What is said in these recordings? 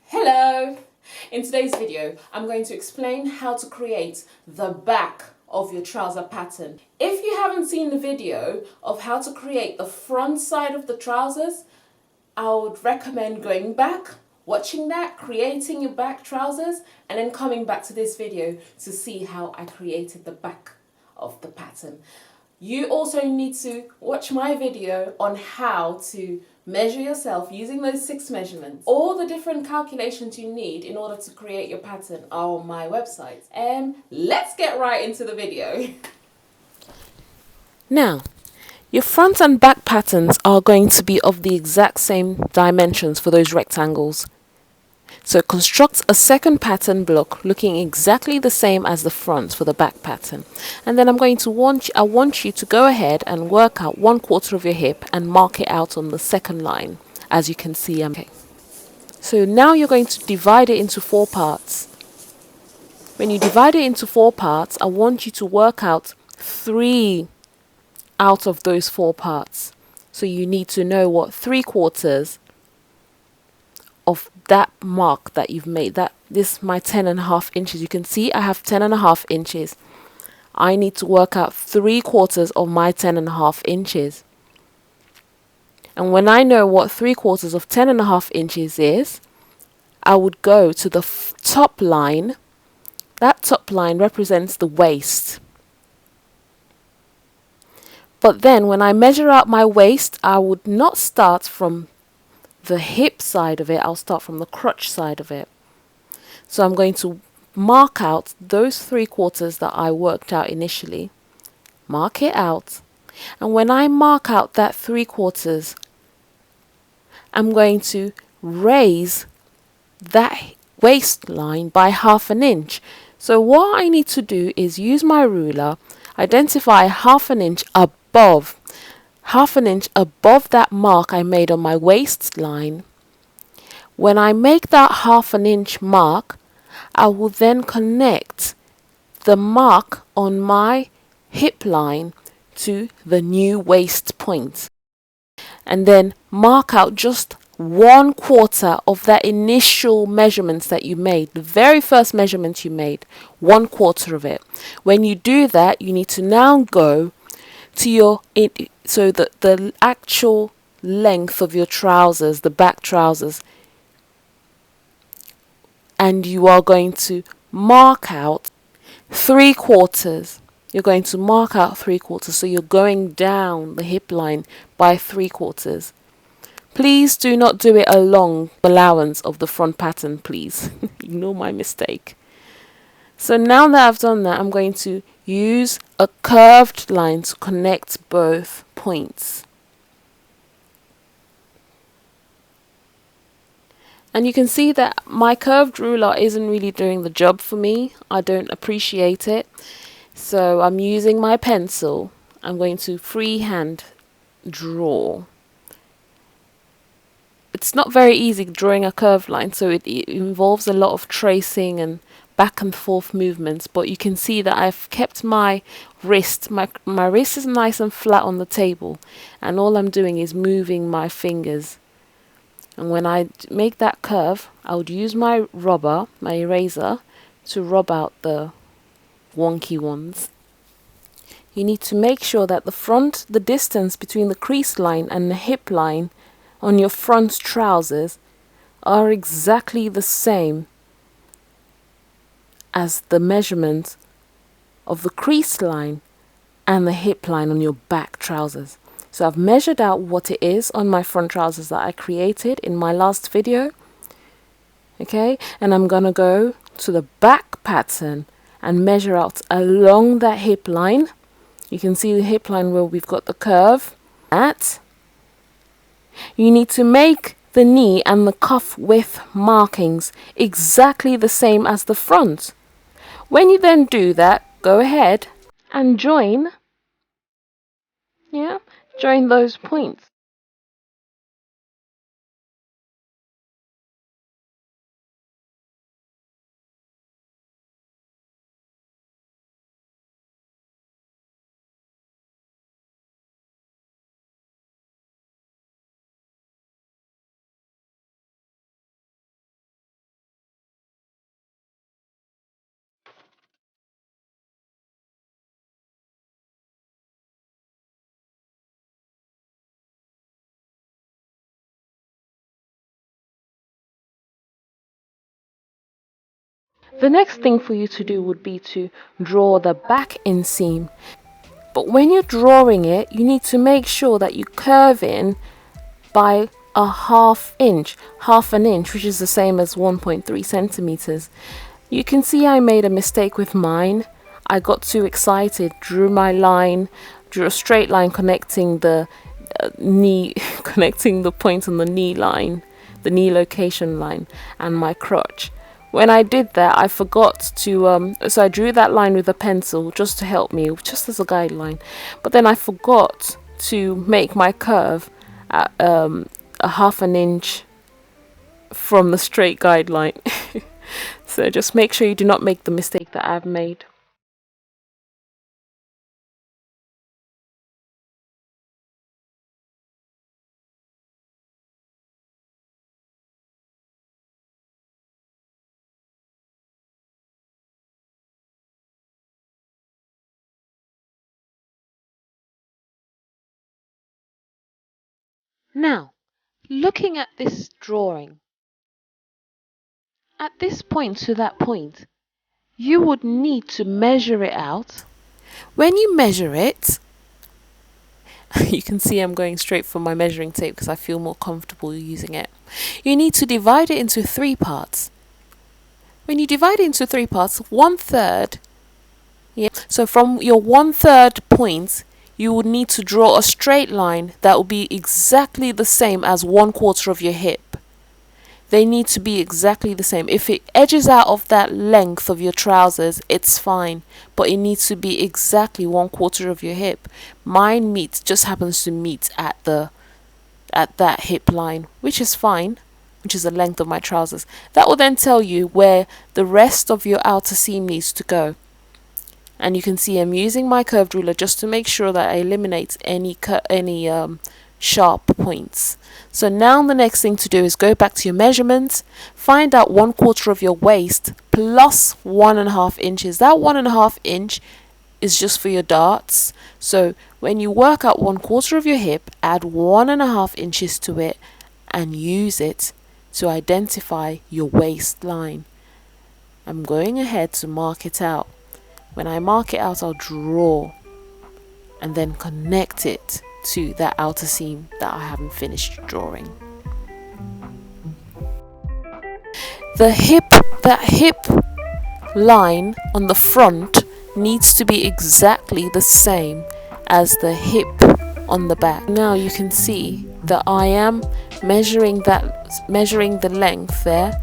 Hello! In today's video, I'm going to explain how to create the back of your trouser pattern. If you haven't seen the video of how to create the front side of the trousers, I would recommend going back, watching that, creating your back trousers, and then coming back to this video to see how I created the back of the pattern. You also need to watch my video on how to measure yourself using those 6 measurements. All the different calculations you need in order to create your pattern are on my website. Let's get right into the video. Now, your front and back patterns are going to be of the exact same dimensions for those rectangles. So construct a second pattern block looking exactly the same as the front for the back pattern. And then I want you to go ahead and work out 1/4 of your hip and mark it out on the second line, as you can see. Okay. So now you're going to divide it into 4 parts. When you divide it into 4 parts, I want you to work out 3 out of those 4 parts. So you need to know what 3/4 of that mark that you've made. That this my 10.5 inches. You can see I have 10.5 inches. I need to work out 3/4 of my 10.5 inches. And when I know what 3/4 of 10.5 inches is, I would go to the top line. That top line represents the waist. But then when I measure out my waist, I would not start from the hip side of it, I'll start from the crotch side of it. So I'm going to mark out those 3/4 that I worked out initially. Mark it out. And when I mark out that 3/4, I'm going to raise that waistline by 1/2 inch. So what I need to do is use my ruler, identify 1/2 inch above. 1/2 inch above that mark I made on my waistline. When I make that 1/2 inch mark, I will then connect the mark on my hip line to the new waist point. And then mark out just 1/4 of that initial measurements that you made, the very first measurement you made, 1/4 of it. When you do that, you need to now go to your so the actual length of your trousers, the back trousers, and you are going to mark out 3/4. You're going to mark out 3/4, so you're going down the hip line by 3/4. Please do not do it along the allowance of the front pattern, please. Ignore my mistake. So now that I've done that, I'm going to use a curved line to connect both points. And you can see that my curved ruler isn't really doing the job for me. I don't appreciate it. So I'm using my pencil. I'm going to freehand draw. It's not very easy drawing a curved line, so it involves a lot of tracing and back and forth movements, but you can see that I've kept my wrist, my wrist is nice and flat on the table, and all I'm doing is moving my fingers. And when I make that curve, I would use my rubber, my eraser, to rub out the wonky ones. You need to make sure that the distance between the crease line and the hip line on your front trousers are exactly the same as the measurement of the crease line and the hip line on your back trousers. So I've measured out what it is on my front trousers that I created in my last video. Okay, and I'm gonna go to the back pattern and measure out along that hip line. You can see the hip line where we've got the curve. You need to make the knee and the cuff width markings exactly the same as the front. When you then do that, go ahead and join those points. The next thing for you to do would be to draw the back inseam. But when you're drawing it, you need to make sure that you curve in by a half an inch, which is the same as 1.3 centimeters. You can see I made a mistake with mine. I got too excited, drew my line, drew a straight line connecting the knee, connecting the point on the knee line, the knee location line, and my crotch. When I did that, I forgot to, so I drew that line with a pencil just to help me, just as a guideline. But then I forgot to make my curve at a half an inch from the straight guideline. So just make sure you do not make the mistake that I've made. Now, looking at this drawing, at this point to that point, you would need to measure it out. When you measure it, you can see I'm going straight for my measuring tape because I feel more comfortable using it. You need to divide it into 3 parts. When you divide it into 3 parts, 1/3, yeah. So from your 1/3 point, you would need to draw a straight line that will be exactly the same as 1/4 of your hip. They need to be exactly the same. If it edges out of that length of your trousers, it's fine, but it needs to be exactly 1/4 of your hip. Mine just happens to meet at that hip line, which is fine, which is the length of my trousers. That will then tell you where the rest of your outer seam needs to go. And you can see I'm using my curved ruler just to make sure that I eliminate any sharp points. So now the next thing to do is go back to your measurements, find out 1/4 of your waist plus 1.5 inches. That 1.5 inch is just for your darts. So when you work out 1/4 of your hip, add 1.5 inches to it and use it to identify your waistline. I'm going ahead to mark it out. When I mark it out, I'll draw and then connect it to that outer seam that I haven't finished drawing. That hip line on the front needs to be exactly the same as the hip on the back. Now you can see that I am measuring the length there,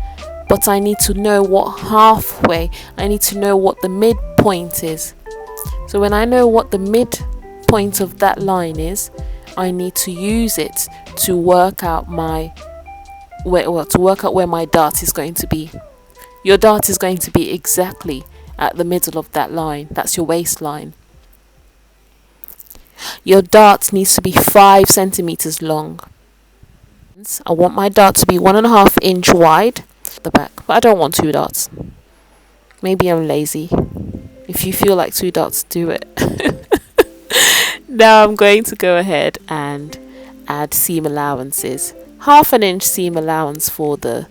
but I need to know what halfway, I need to know what the midpoint is. So when I know what the midpoint of that line is, I need to use it to work out where my dart is going to be. Your dart is going to be exactly at the middle of that line. That's your waistline. Your dart needs to be 5 centimeters long. I want my dart to be 1.5 inch wide at the back, but I don't want 2 darts. Maybe I'm lazy. If you feel like 2 darts, do it. Now I'm going to go ahead and add seam allowances. 1/2 inch seam allowance for the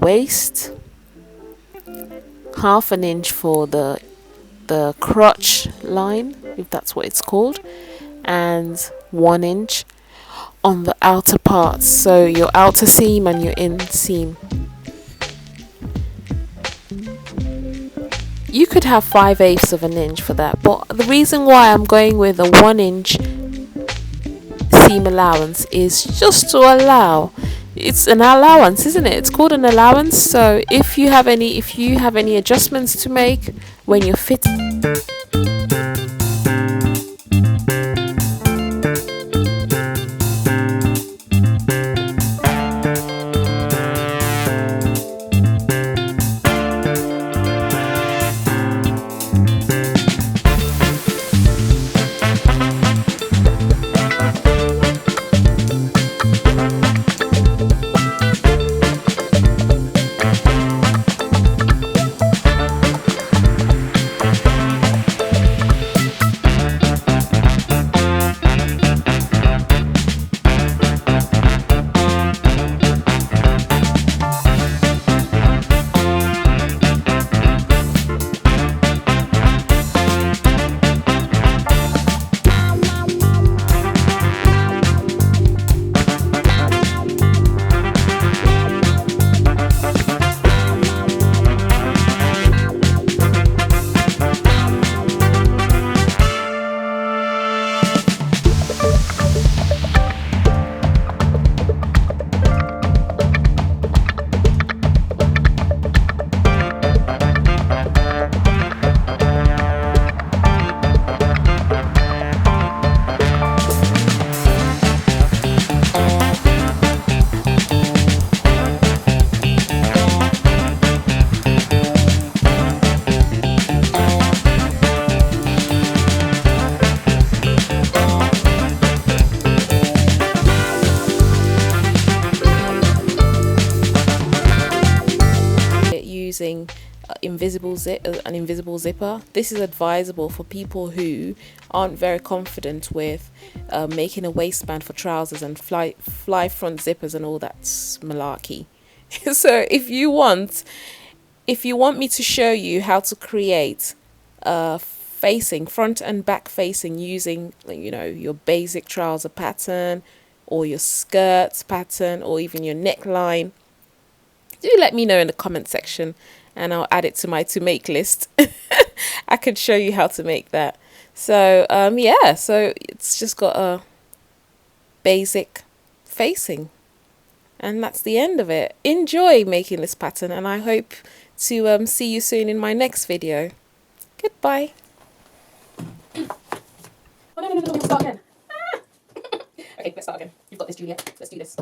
waist, 1/2 inch for the crotch line, if that's what it's called, and 1 inch on the outer parts, so your outer seam and your inseam. You could have 5/8 of an inch for that, but the reason why I'm going with a 1 inch seam allowance is just to allow, it's an allowance, isn't it? It's called an allowance. So if you have any adjustments to make when you're fitting, invisible zipper. This is advisable for people who aren't very confident with making a waistband for trousers and fly front zippers and all that malarkey. So if you want me to show you how to create facing, front and back facing, using, you know, your basic trouser pattern or your skirts pattern or even your neckline, do let me know in the comment section and I'll add it to my to make list. I could show you how to make that. So yeah, so it's just got a basic facing, and that's the end of it. Enjoy making this pattern, and I hope to see you soon in my next video. Goodbye. Oh, no, start again. Okay, let's start again. You've got this, Juliet. Let's do this.